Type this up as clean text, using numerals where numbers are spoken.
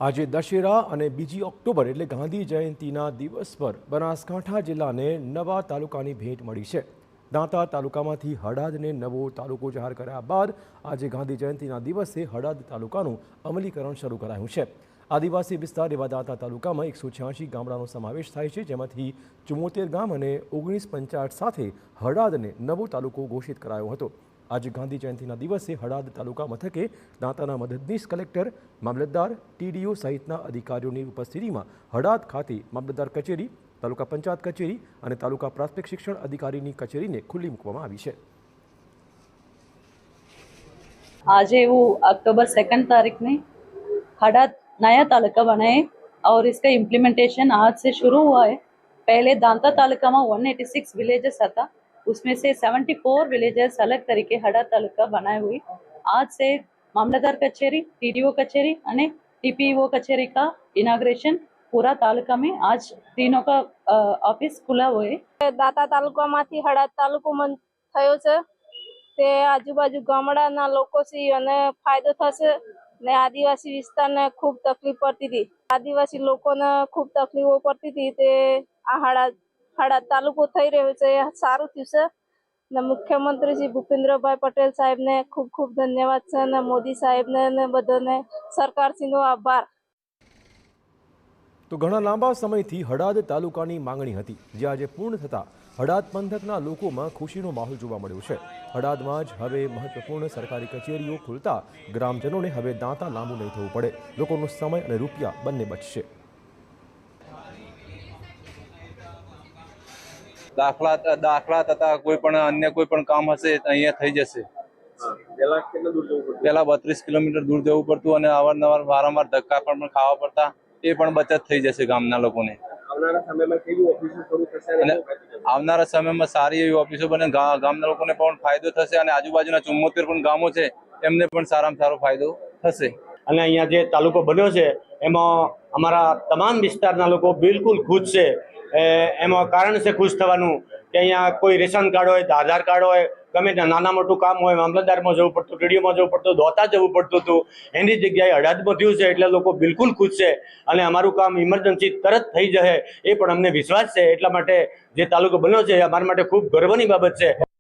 આજે દશેરા અને બીજી ઓક્ટોબર એટલે ગાંધી જયંતિના દિવસ પર બનાસકાંઠા જિલ્લાને નવા તાલુકાની ભેટ મળી છે। દાંતા તાલુકામાંથી હળાદને નવો તાલુકો જાહેર કર્યા બાદ આજે ગાંધી જયંતિના દિવસે હળાદ તાલુકાનું અમલીકરણ શરૂ કરાયું છે। આદિવાસી વિસ્તાર એવા દાંતા તાલુકામાં 186 ગામડાનો સમાવેશ થાય છે, જેમાંથી 74 ગામ અને 19 પંચાયત સાથે હળાદને નવો તાલુકો ઘોષિત કરાયો હતો। आज गांधी जयंतीना दिवसे हळाद तालुका मथके दांताना मददनीश कलेक्टर, मामलतदार, टीडीओ सहितना अधिकारीओनी उपस्थितिमां हळाद खाते मामलतदार कचेरी, तालुका पंचायत कचेरी और तालुका प्राथमिक शिक्षण अधिकारी कचेरी ने खुली मूकवामां आवी छे। आज वो अक्टूबर 2 तारीख ने हड़ाद नया तालुका बना है और इसका इम्प्लीमेंटेशन आज से शुरू हुआ है। पहले दांता तालुका में 186 विलेजेस था, उसमें से 74 विलेजेस अलग तरीके हड़ाद तालुका बनाए हुए। आज से मामलतदार कचेरी, टीडीओ कचेरी और टीपीओ कचेरी का इनाग्रेशन पूरा तालुका में आज तीनों का ऑफिस खुला हुआ है। दाता तालुका मांथी हड़ाद तालुको थयो छे ते आजूबाजू गामडाना लोकोथी अने फायदो थशे ने आदिवासी विस्तारने खूब तकलीफ पड़ती थी। आदिवासी लोकोने खूब तकलीफो पड़ती थी ते आ हड़ाद तालुको थई रह्यो छे, सारुं थयुं छे ने मुख्यमंत्री श्री भूपेन्द्रभाई पटेल साहेब ने खूब खूब धन्यवाद छे ने मोदी साहेब ने बधाने सरकारश्रीनो आभार। तो घणा लांबा समयथी हळाद तालुकानी मांगणी हती, जे आज पूर्ण थता हळाद पंथकना लोकोमां खुशीनो माहोल जोवा मळ्यो छे। हळादमां ज हवे महत्वपूर्ण सरकारी कचेरीओ खुलता ग्रामजनोने हवे दांता लांबू नहीं थवुं पड़े, लोकोनो समय अने रूपिया बंने बचशे। दाखला तथा कोई पण अन्य कोई पण काम हशे अहींया थई जशे। पहेला 32 किलोमीटर दूर जवुं पड़तुं अने अवारनवार वारंवार धक्का पण खावा पड़ता, ए पण बचत थई जशे गामना लोकोने। आवनारा समयमां सारी एवी ऑफिसो बने गामना लोकोने पण फायदो थशे अने आजूबाजूना 74 पण गामो छे एमने पण सारामां सारो फायदो थशे। अने अहींया जे तालुको बन्यो छे एमां अमारा तमाम विस्तारना लोको बिलकुल खुश छे। एमां कारण से खुश थवानुं के अहींया कोई रेशन कार्ड होय, आधार कार्ड होय, गमे ते नाना मोटुं काम होय, मामलतदारमां जवुं पड़तुं, टीडीओमां जवुं पड़तुं, दोता जवुं पड़तुं हतुं, एनी जग्याए हळादमां थयुं छे એટલે લોકો બિલકુલ ખુશ છે અને અમારું કામ ઇમરજન્સી તરત થઈ જશે એ પણ અમને વિશ્વાસ છે। એટલા માટે જે તાલુકો બન્યો છે એ અમારા માટે ખૂબ ગર્વની બાબત છે।